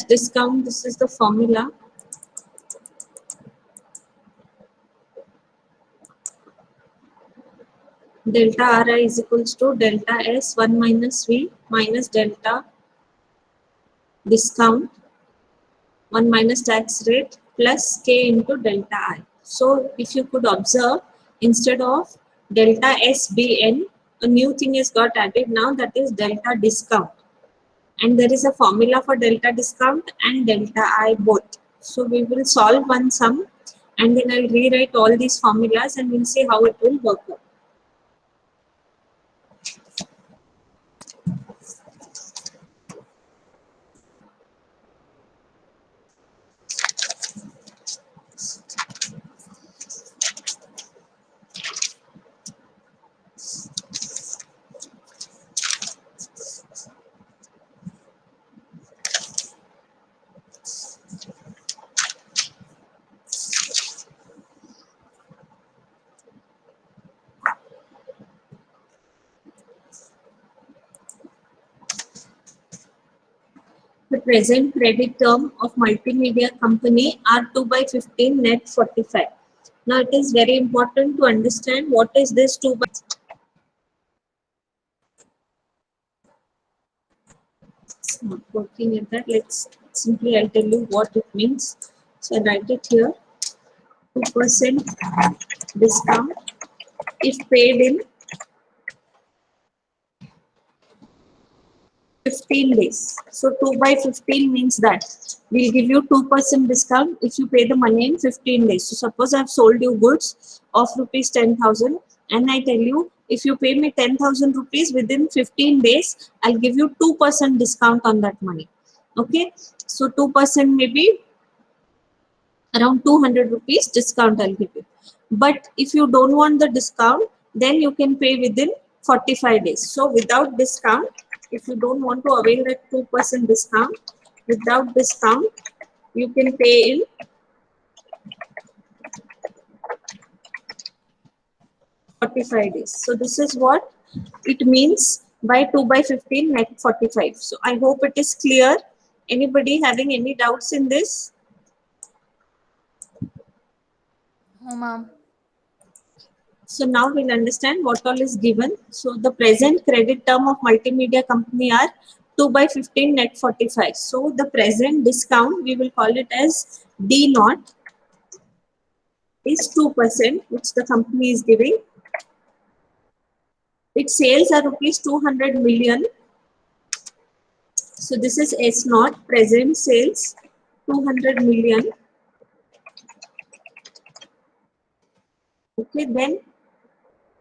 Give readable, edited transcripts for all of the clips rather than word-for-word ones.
discount, this is the formula. Delta Ri is equals to delta S 1 minus V minus delta discount 1 minus tax rate plus K into delta I. So if you could observe, instead of delta SBN, a new thing is got added now, that is delta discount. And there is a formula for delta discount and delta I both. So we will solve one sum and then I'll rewrite all these formulas and we'll see how it will work out. The present credit term of multimedia company are 2 by 15 net 45. Now it is very important to understand what is this 2 by. It's not working at that. Let's simply, I'll tell you what it means. So I write it here. 2% discount if paid in 15 days. So 2 by 15 means that we'll give you 2% discount if you pay the money in 15 days. So suppose I've sold you goods of rupees 10,000 and I tell you, if you pay me 10,000 rupees within 15 days, I'll give you 2% discount on that money. Okay. So 2% maybe around 200 rupees discount I'll give you. But if you don't want the discount, then you can pay within 45 days. So without discount, if you don't want to avail that 2% discount, without discount, you can pay in 45 days. So this is what it means by 2 by 15 net 45. So I hope it is clear. Anybody having any doubts in this? Oh, ma'am. So now we'll understand what all is given. So the present credit term of multimedia company are 2 by 15 net 45. So the present discount, we will call it as D naught, is 2%, which the company is giving. Its sales are rupees 200 million. So this is S naught, present sales 200 million. Okay, then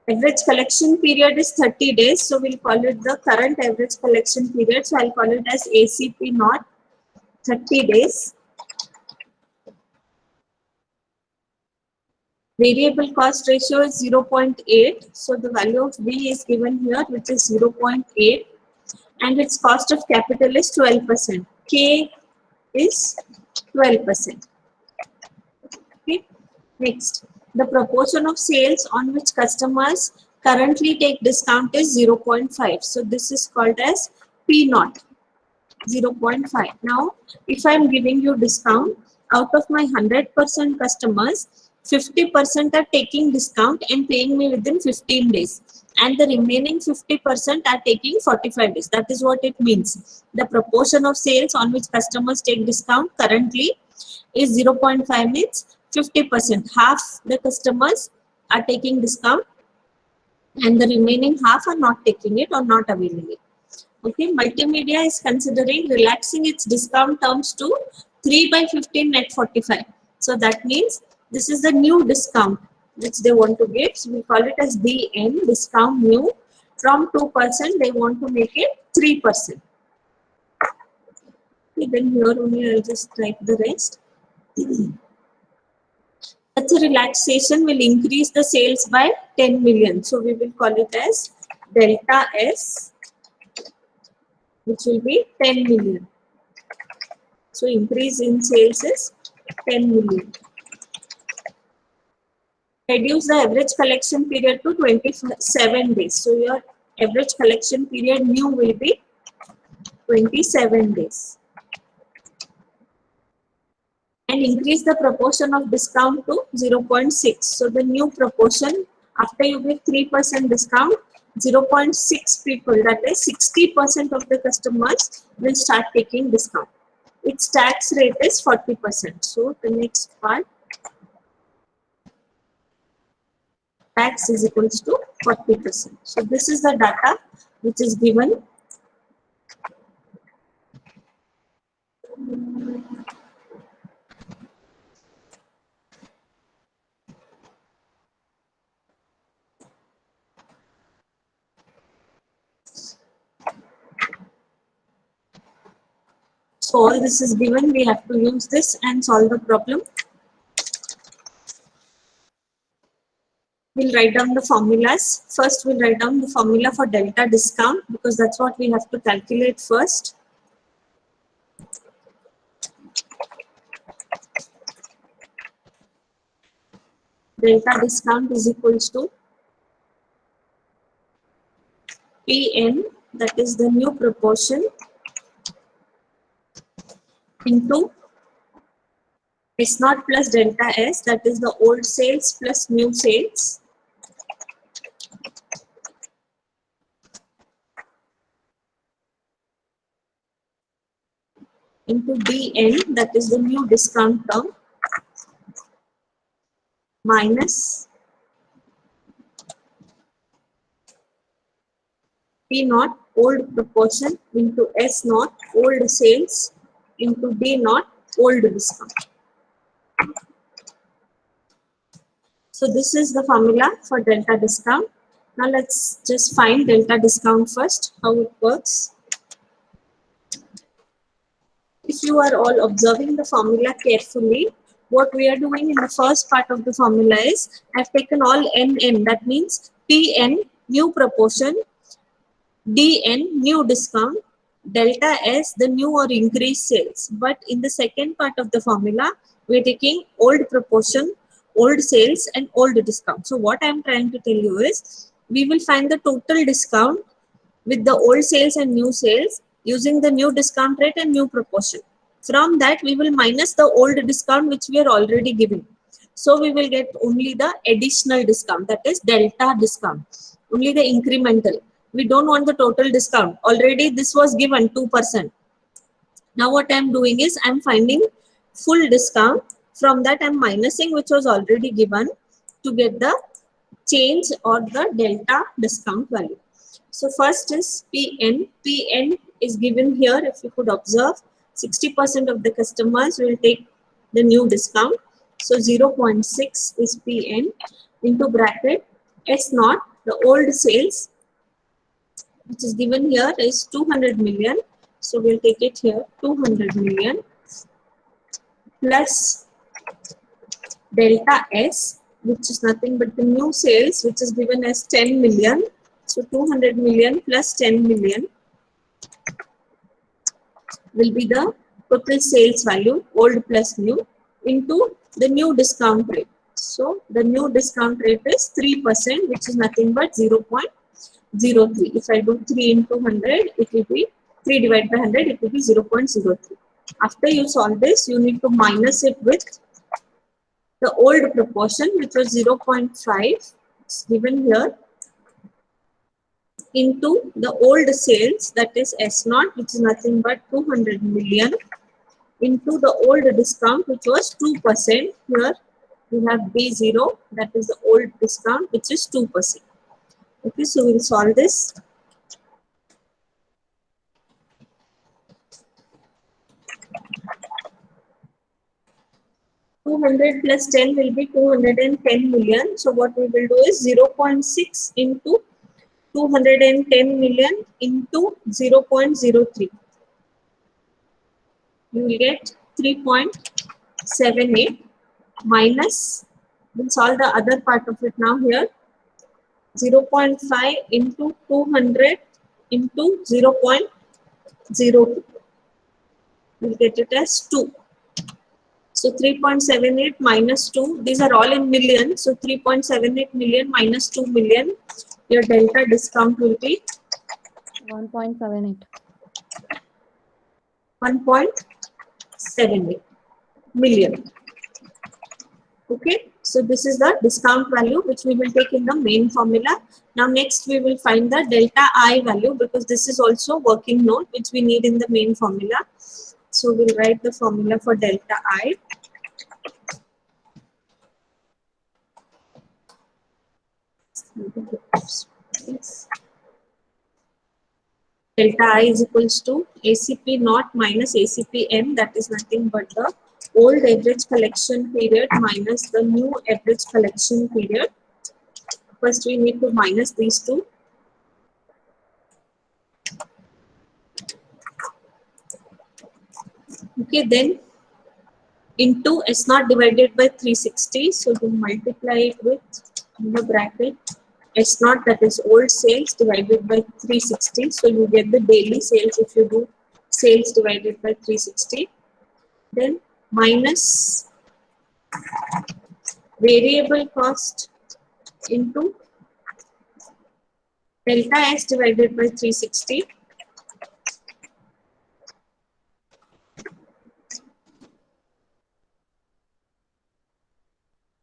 average collection period is 30 days. So we'll call it the current average collection period. So I'll call it as ACP naught, 30 days. Variable cost ratio is 0.8. So the value of V is given here, which is 0.8. And its cost of capital is 12%. K is 12%. Okay. Next, the proportion of sales on which customers currently take discount is 0.5. So this is called as P naught, 0.5. Now, if I am giving you discount, out of my 100% customers, 50% are taking discount and paying me within 15 days. And the remaining 50% are taking 45 days. That is what it means. The proportion of sales on which customers take discount currently is 0.5 means 50%. Half the customers are taking discount and the remaining half are not taking it or not availing it. Okay, multimedia is considering relaxing its discount terms to 3 by 15 net 45. So that means this is the new discount which they want to give. So we call it as DN, discount new. From 2%, they want to make it 3%. Okay, then here only I'll just write the rest. Such a relaxation will increase the sales by 10 million. So we will call it as delta S, which will be 10 million. So increase in sales is 10 million. Reduce the average collection period to 27 days. So your average collection period new will be 27 days. and increase the proportion of discount to 0.6. So the new proportion, after you give 3% discount, 0.6 people, that is 60% of the customers will start taking discount. Its tax rate is 40%. So the next part, tax is equals to 40%. So this is the data which is given. So all this is given, we have to use this and solve the problem. We'll write down the formulas. First, we'll write down the formula for delta discount because that's what we have to calculate first. Delta discount is equals to Pn, that is the new proportion, into S0 plus delta S, that is the old sales plus new sales, into Dn, that is the new discount term, minus P0 old proportion into S0 old sales into D0 old discount. So this is the formula for delta discount. Now let's just find delta discount first, how it works. If you are all observing the formula carefully, what we are doing in the first part of the formula is, I've taken all NN, that means PN, new proportion, DN, new discount, delta S, the new or increased sales. But in the second part of the formula, we're taking old proportion, old sales and old discount. So what I'm trying to tell you is, we will find the total discount with the old sales and new sales using the new discount rate and new proportion. From that, we will minus the old discount which we are already giving. So we will get only the additional discount, that is delta discount, only the incremental. We don't want the total discount. Already this was given 2%. Now what I'm doing is I'm finding full discount. From that I'm minusing which was already given to get the change or the delta discount value. So first is PN. PN is given here. If you could observe, 60% of the customers will take the new discount. So 0.6 is PN into bracket S0, the old sales, which is given here is 200 million. So we'll take it here, 200 million plus delta S, which is nothing but the new sales, which is given as 10 million. So 200 million plus 10 million will be the total sales value, old plus new, into the new discount rate. So the new discount rate is 3%, which is nothing but 0.03. If I do 3 into 100, it will be 3 divided by 100, it will be 0.03. After you solve this, you need to minus it with the old proportion, which was 0.5, it's given here, into the old sales, that is S0, which is nothing but 200 million, into the old discount, which was 2%. Here we have B0, that is the old discount, which is 2%. Okay, so we'll solve this. $200 plus 10 will be 210 million. So what we will do is 0.6 into 210 million into 0.03. You will get 3.78 minus, we'll solve the other part of it now here, 0.5 into 200 into 0.02. We'll get it as 2. So 3.78 minus 2, these are all in million. So 3.78 million minus 2 million, your delta discount will be 1.78. 1.78. million. Okay, so this is the discount value which we will take in the main formula. Now next we will find the delta I value, because this is also working note which we need in the main formula. So we'll write the formula for delta I. Delta I is equals to ACP naught minus ACP n, that is nothing but the old average collection period minus the new average collection period. First we need to minus these two. Okay, then into S naught divided by 360, so you multiply it with, in the bracket, S naught, that is old sales, divided by 360, so you get the daily sales if you do sales divided by 360. Then minus variable cost into delta S divided by 360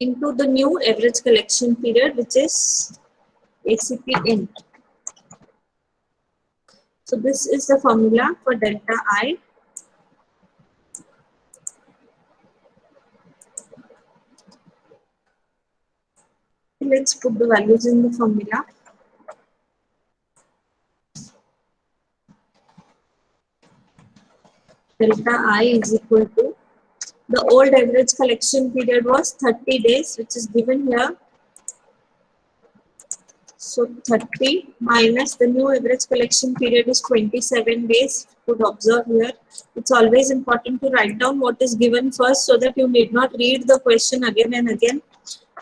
into the new average collection period, which is ACPN. So this is the formula for delta I. Let's put the values in the formula. Delta I is equal to, the old average collection period was 30 days, which is given here. So 30 minus the new average collection period is 27 days. You could observe here. It's always important to write down what is given first, so that you need not read the question again and again.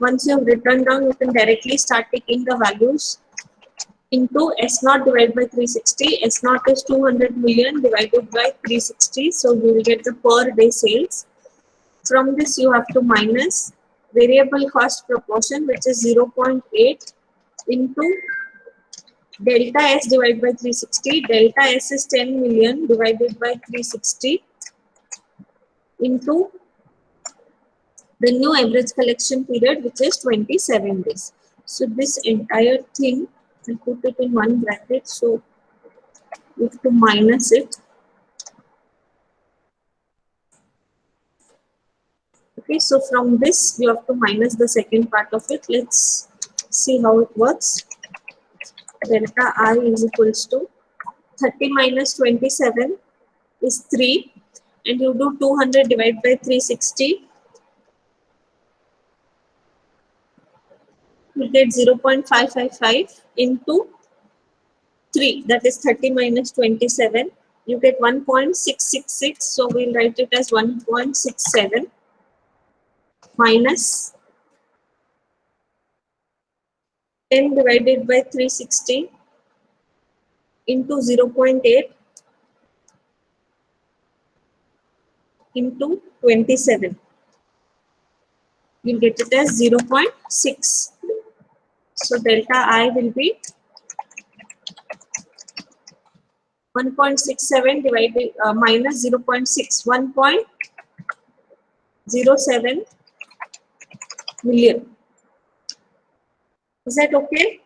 Once you have written down, you can directly start taking the values. Into S naught divided by 360. S naught is 200 million divided by 360. So you will get the per day sales. From this you have to minus variable cost proportion, which is 0.8 into delta S divided by 360. Delta S is 10 million divided by 360 into the new average collection period, which is 27 days. So this entire thing, I put it in one bracket, so we have to minus it. Okay, so from this you have to minus the second part of it. Let's see how it works. Delta I is equals to 30 minus 27 is 3, and you do 200 divided by 360. You get 0.555 into 3, that is 30 minus 27. You get 1.666, so we'll write it as 1.67 minus 10 divided by 360 into 0.8 into 27. You'll get it as 0.6. So delta I will be 1.67 divided minus 0.6, 1.07 million. Is that okay?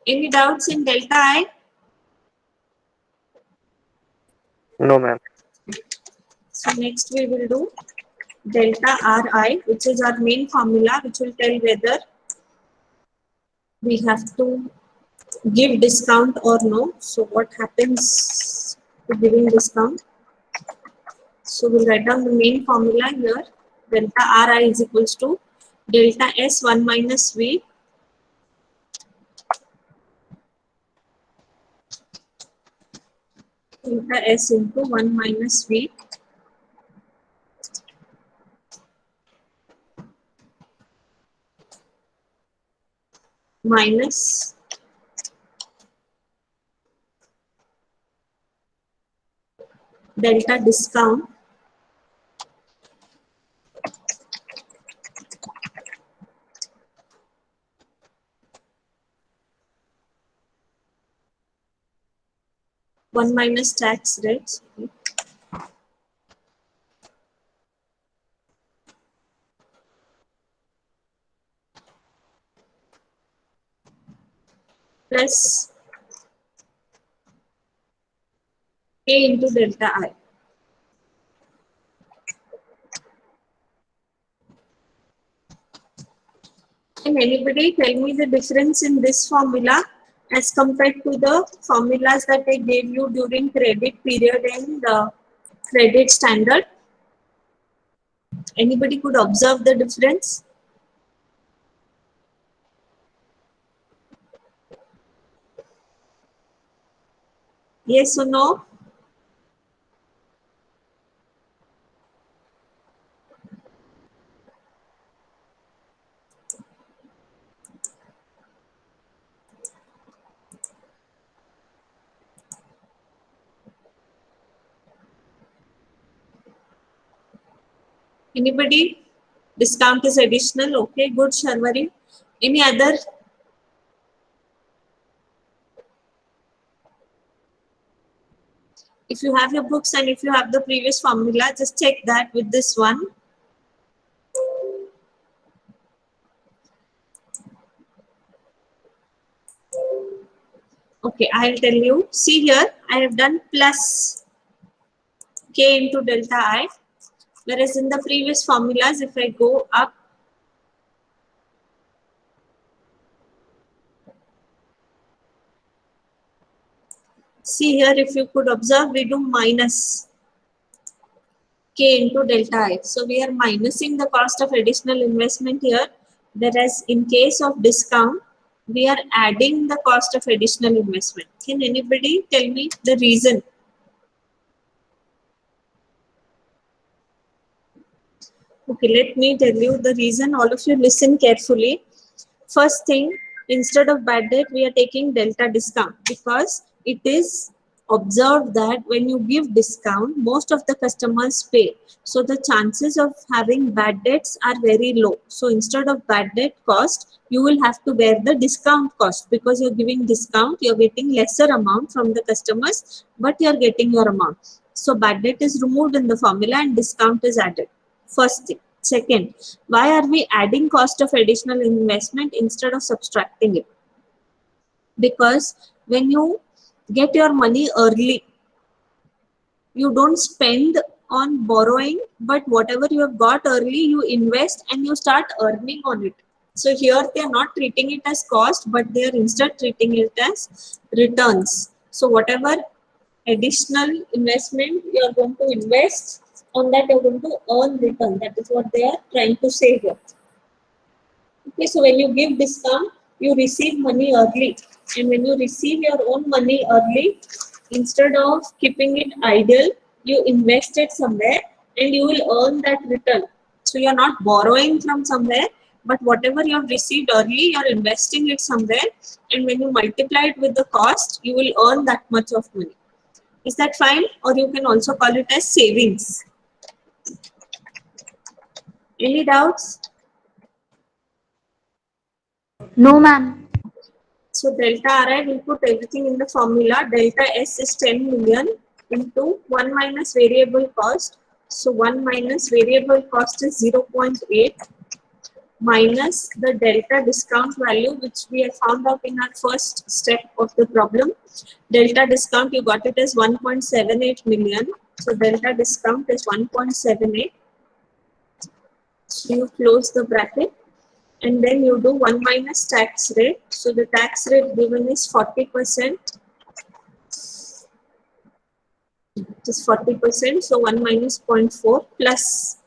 Any doubts in delta I? No, ma'am. So next we will do delta Ri, which is our main formula, which will tell whether we have to give discount or no. So what happens to giving discount? So we'll write down the main formula here. Delta Ri is equals to delta S 1 minus V delta S into 1 minus V minus delta discount one minus tax rates. Okay. plus K into delta I. Can anybody tell me the difference in this formula as compared to the formulas that I gave you during credit period and credit standard? Anybody could observe the difference? Yes or no? Anybody? Discount is additional. Okay, good, Sharvari. Any other? If you have your books and if you have the previous formula, just check that with this one. Okay, I'll tell you. See here, I have done plus K into delta I. Whereas in the previous formulas, if I go up, see here, if you could observe, we do minus K into delta I. So we are minusing the cost of additional investment here. Whereas in case of discount, we are adding the cost of additional investment. Can anybody tell me the reason? Okay, let me tell you the reason. All of you listen carefully. First thing, instead of bad debt, we are taking delta discount because it is observed that when you give discount, most of the customers pay. So the chances of having bad debts are very low. So instead of bad debt cost, you will have to bear the discount cost because you're giving discount, you're getting lesser amount from the customers, but you're getting your amount. So bad debt is removed in the formula and discount is added. First thing. Second, why are we adding cost of additional investment instead of subtracting it? Because when you get your money early, you don't spend on borrowing, but whatever you have got early, you invest and you start earning on it. So here they are not treating it as cost, but they are instead treating it as returns. So whatever additional investment you are going to invest, on that you are going to earn return. That is what they are trying to say here. Okay, so when you give discount, you receive money early. And when you receive your own money early, instead of keeping it idle, you invest it somewhere and you will earn that return. So you're not borrowing from somewhere, but whatever you have received early, you're investing it somewhere. And when you multiply it with the cost, you will earn that much of money. Is that fine? Or you can also call it as savings. Any doubts? No, ma'am. So delta Ri, we'll put everything in the formula. Delta S is 10 million into 1 minus variable cost. So 1 minus variable cost is 0.8 minus the delta discount value, which we have found out in our first step of the problem. Delta discount, you got it as 1.78 million. So delta discount is 1.78. So you close the bracket. And then you do 1 minus tax rate. So the tax rate given is 40%. It is 40%. So 1 minus 0.4 plus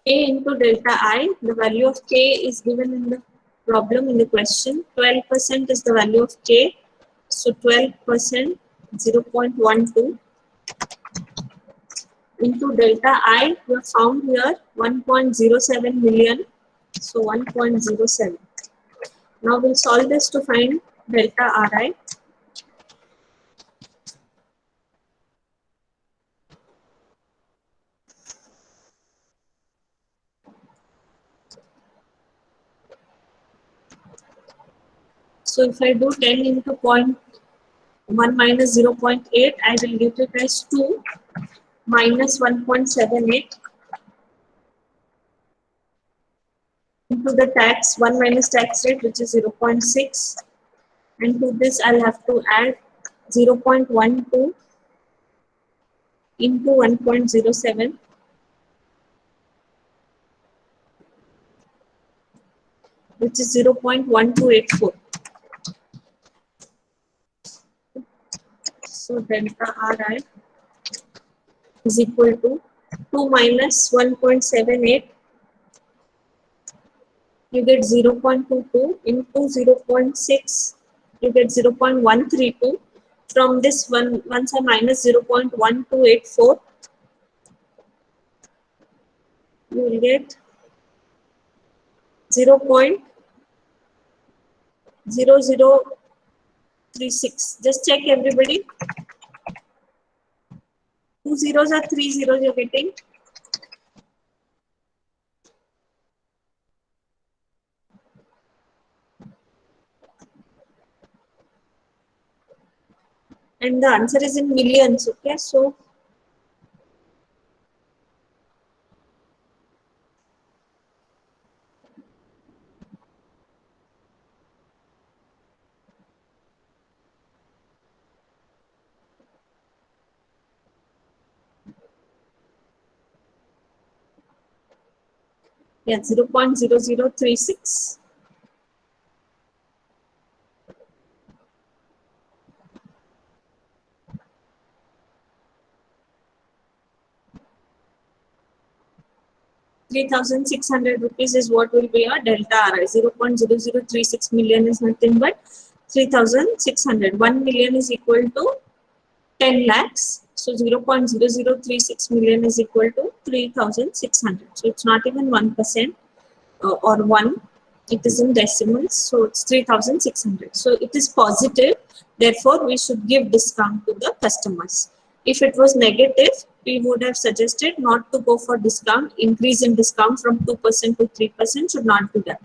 K into delta I. The value of K is given in the problem, in the question. 12% is the value of K. So 12%, 0.12 into delta I. We have found here 1.07 million. So 1.07. Now we'll solve this to find delta Ri. So if I do 10 into 0.1 minus 0.8, I will get it as 2 minus 1.78 into the tax 1 minus tax rate, which is 0.6, and to this I'll have to add 0.12 into 1.07, which is 0.1284. So delta Ri is equal to 2 minus 1.78, you get 0.22 into 0.6, you get 0.132. From this one, once I minus 0.1284, you will get 0.0036. Just check everybody. 2 zeros or 3 zeros you're getting? And the answer is in millions, okay? So, yeah, 0.0036. ₹3,600 is what will be our delta Ri. 0.0036 million is nothing but 3,600. 1 million is equal to 10 lakhs. So 0.0036 million is equal to 3,600. So it's not even 1% or 1. It is in decimals. So it's 3,600. So it is positive. Therefore, we should give discount to the customers. If it was negative, we would have suggested not to go for discount. Increase in discount from 2% to 3% should not be done.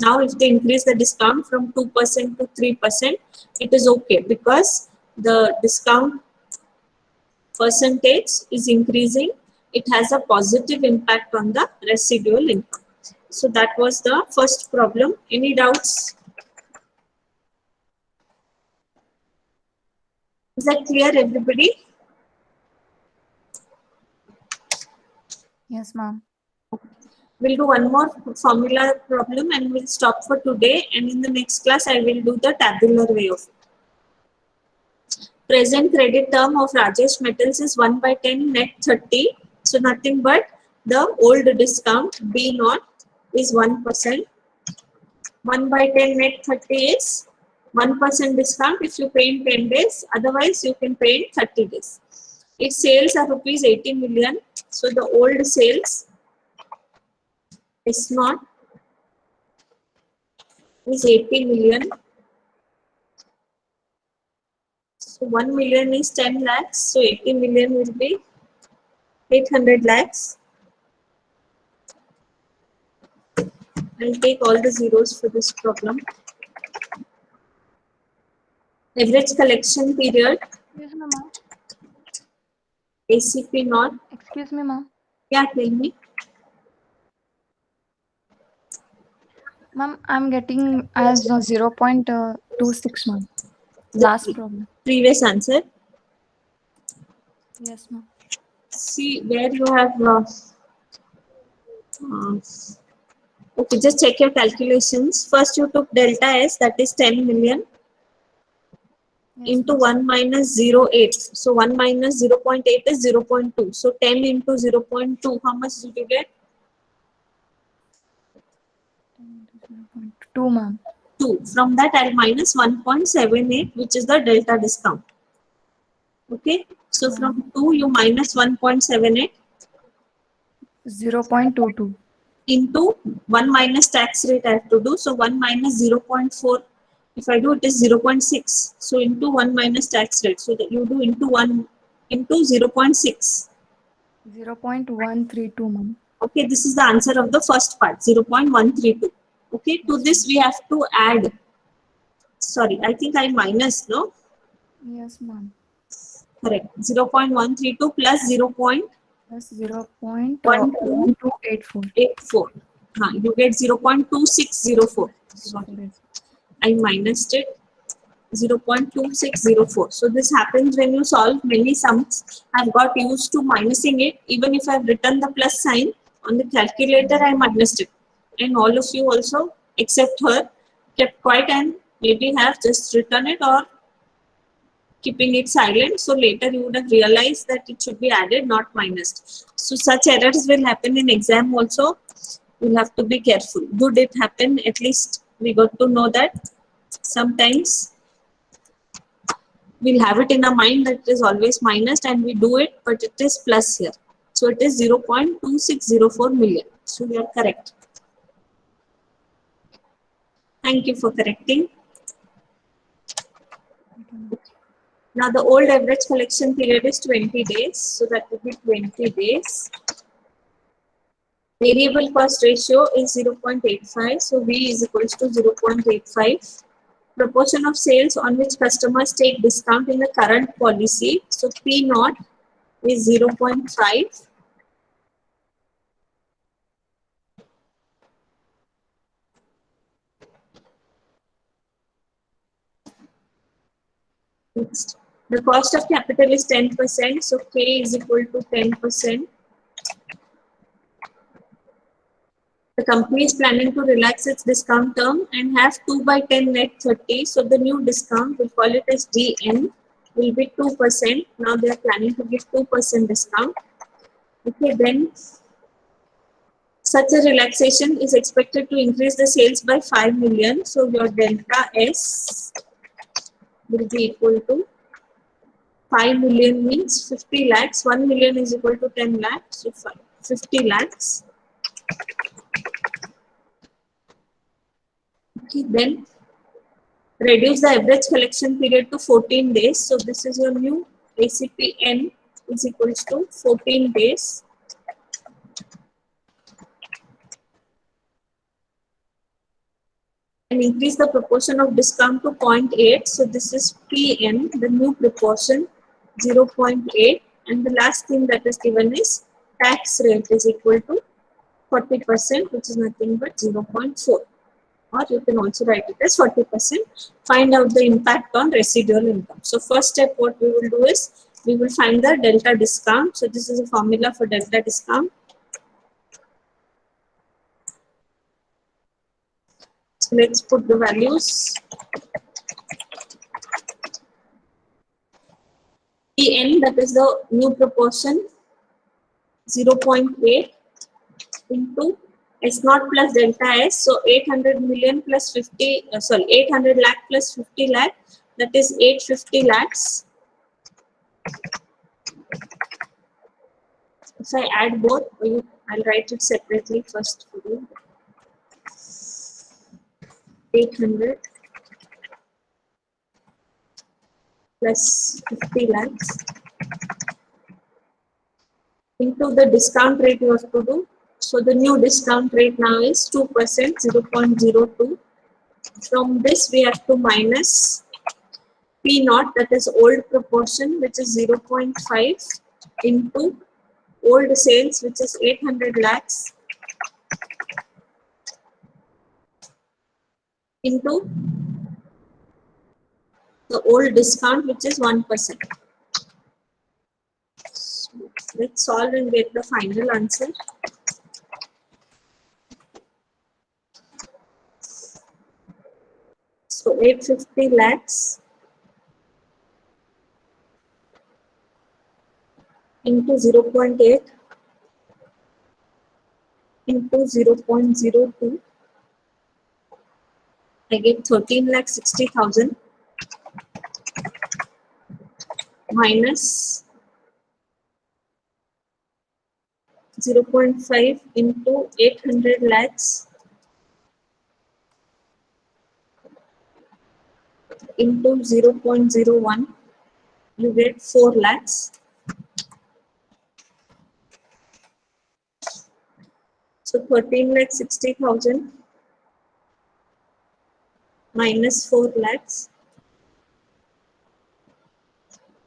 Now, if they increase the discount from 2% to 3%, it is okay because the discount percentage is increasing. It has a positive impact on the residual income. So that was the first problem. Any doubts? Is that clear, everybody? Yes, ma'am. We'll do one more formula problem and we'll stop for today. And in the next class, I will do the tabular way of it. Present credit term of Rajesh Metals is 1/10 net 30. So nothing but the old discount B0 is 1%. 1/10 net 30 is 1% discount if you pay in 10 days. Otherwise, you can pay in 30 days. Its sales are rupees 80 million. So the old sales is not is 80 million. So 1 million is 10 lakhs. So 80 million will be 800 lakhs. I'll take all the zeros for this problem. Average collection period, Excuse me, ma'am. ACP not. Excuse me, ma'am. Yeah, tell me. Ma'am, I'm getting as 0.26, ma'am. Last problem. Previous answer. Yes, ma'am. See where you have. Okay, just check your calculations. First, you took delta S, that is 10 million. Yes, Into ma'am. 1 minus 0.8. So 1 minus 0.8 is 0.2. So 10 into 0.2, how much did you get? 2, ma'am. 2. From that, I'll minus 1.78, which is the delta discount. Okay. So from 2, you minus 1.78 0.22. into 1 minus tax rate I have to do. So 1 minus 0.4. If I do it is 0.6. So into 1 minus tax rate. So that you do into 1 into 0.6. 0.132, ma'am. Okay, this is the answer of the first part, 0.132. Okay, to this we have to add. Sorry, I think I minus, no? Yes, ma'am. Correct. 0.132 plus 0.1284. Plus 0.1284. You get 0.2604. Sorry, I minused it. 0.2604. So this happens when you solve many sums. I've got used to minusing it. Even if I've written the plus sign on the calculator, I minused it. And all of you also, except her, kept quiet and maybe have just written it or keeping it silent. So later you would have realized that it should be added, not minused. So such errors will happen in exam also. You'll have to be careful. Good it happen. At least we got to know that sometimes we'll have it in our mind that it is always minus and we do it, but it is plus here. So it is 0.2604 million. So we are correct. Thank you for correcting. Now the old average collection period is 20 days. So that will be 20 days. Variable cost ratio is 0.85. So V is equals to 0.85. Proportion of sales on which customers take discount in the current policy. So P naught is 0.5. Next, the cost of capital is 10%. So K is equal to 10%. The company is planning to relax its discount term and have 2/10 net 30. So the new discount, we'll call it as DN, will be 2%. Now they are planning to give 2% discount. Okay, then such a relaxation is expected to increase the sales by 5 million. So your delta S will be equal to 5 million means 50 lakhs. 1 million is equal to 10 lakhs. So 50 lakhs. Okay, then reduce the average collection period to 14 days. So this is your new ACPN is equals to 14 days. And increase the proportion of discount to 0.8. So this is PN, the new proportion 0.8. And the last thing that is given is tax rate is equal to 40%, which is nothing but 0.4. Or you can also write it as 40%. Find out the impact on residual income. So first step, what we will do is we will find the delta discount. So this is a formula for delta discount. So let's put the values. PN, that is the new proportion, 0.8 into S naught plus delta S. So 800 million plus 50, 800 lakh plus 50 lakh, that is 850 lakhs. If I add both, I'll write it separately first for you. 800 plus 50 lakhs into the discount rate you have to do. So the new discount rate now is 2%, 0.02. From this we have to minus P naught, that is old proportion, which is 0.5 into old sales, which is 800 lakhs, into the old discount, which is 1%. So let's solve and get the final answer. So 850 lakhs into 0.8 into 0.02. I get 13,60,000 minus 0.5 into 800 lakhs into 0.01. You get 4 lakhs. So 13,60,000 minus 4 lakhs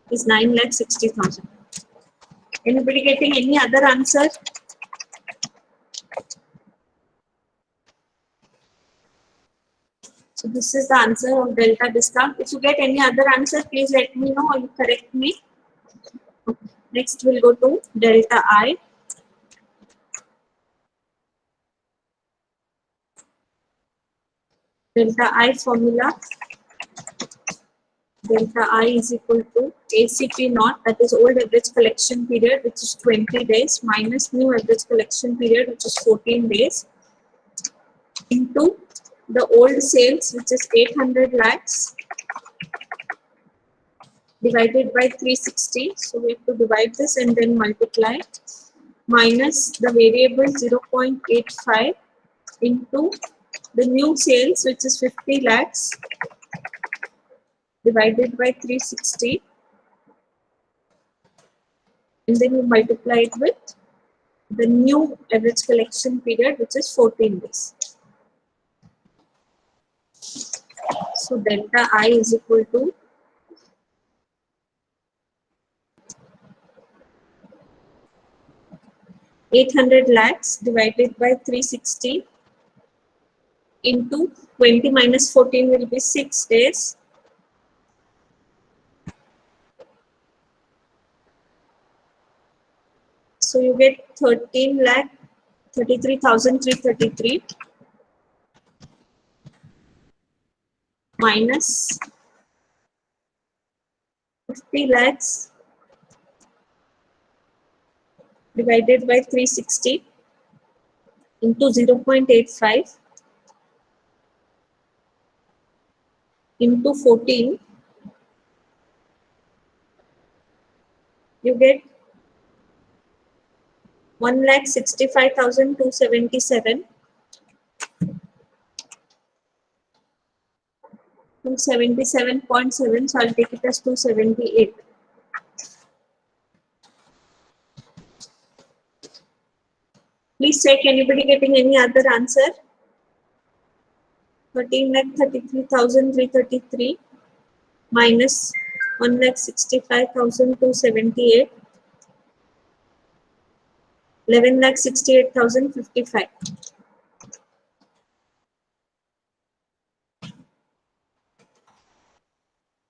is 9,60,000. Anybody getting any other answer? this is the answer of delta discount. If you get any other answer, please let me know or you correct me. Next, we'll go to delta I. Delta I formula. Delta I is equal to ACP naught, that is old average collection period, which is 20 days, minus new average collection period, which is 14 days, into the old sales, which is 800 lakhs, divided by 360. So we have to divide this and then multiply, minus the variable 0.85 into the new sales, which is 50 lakhs, divided by 360, and then you multiply it with the new average collection period, which is 14 days. So delta I is equal to $800 lakhs divided by 360 into 20 minus 14 will be 6 days. So you get 13 lakh 33,333 minus 50 lakhs divided by 360 into 0.85 into 14, you get 1,65,277. 277.7, so I'll take it as 278. Please check, anybody getting any other answer? 13,33,333 minus 1,65,278, 11,68,055.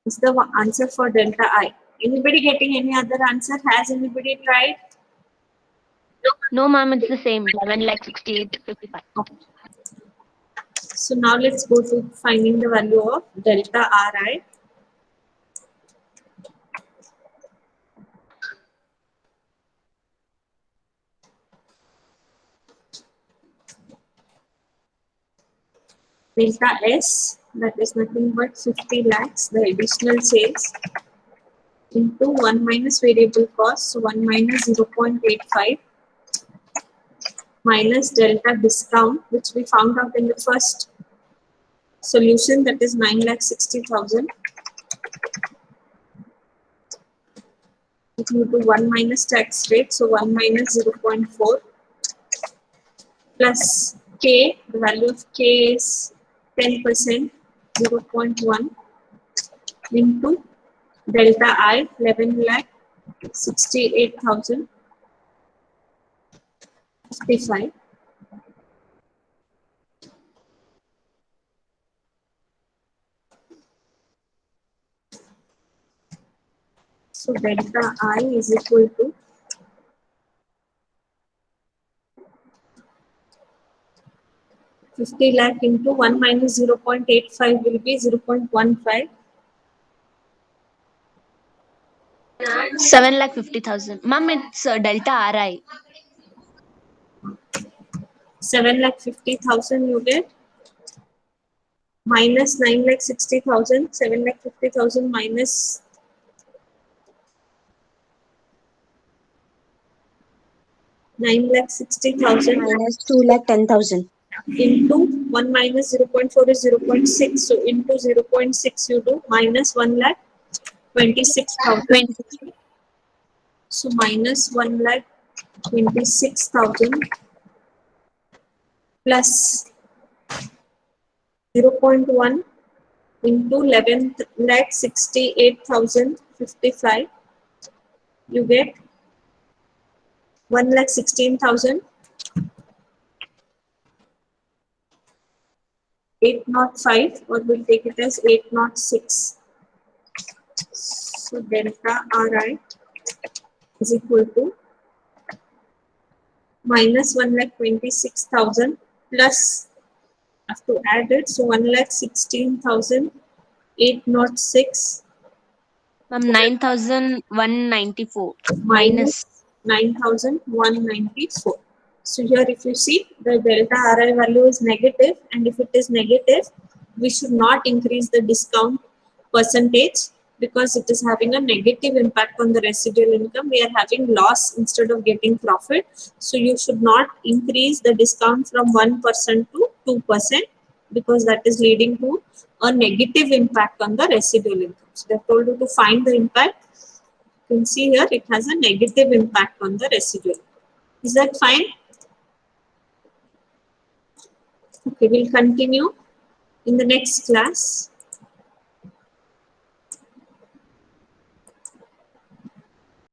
Is the answer for delta I. Anybody getting any other answer? Has anybody tried? No, ma'am, it's the same. 11,68,55. So now let's go to finding the value of delta Ri. Delta S, that is nothing but 50 lakhs, the additional sales, into 1 minus variable cost, so 1 minus 0.85 minus delta discount, which we found out in the first solution, that is 9,60,000, due to 1 minus tax rate, so 1 minus 0.4 plus K, the value of K is 10%, 0.1 into delta I, 11,68,055. So delta I is equal to 50 lakh into 1 minus 0.85 will be 0.15. 7,50,000. Ma'am, it's delta Ri. 7,50,000 you get, minus 9,60,000, 7,50,000 minus 9,60,000 minus 2,10,000. into 1 minus 0.4 is 0.6. So into 0.6 you do minus 1,26,000. So minus 1,26,000 plus 0.1 into 11,68,055. You get 1,16,800. 805 or we'll take it as 806. So delta Ri is equal to minus 1,26,000 plus, I have to add it, so 1,16,806 Ma'am, 9,194 minus 9,194. So here if you see the delta Ri value is negative, and if it is negative, we should not increase the discount percentage because it is having a negative impact on the residual income. We are having loss instead of getting profit. So you should not increase the discount from 1% to 2% because that is leading to a negative impact on the residual income. So they have told you to find the impact. You can see here it has a negative impact on the residual. Is that fine? Okay, we'll continue in the next class.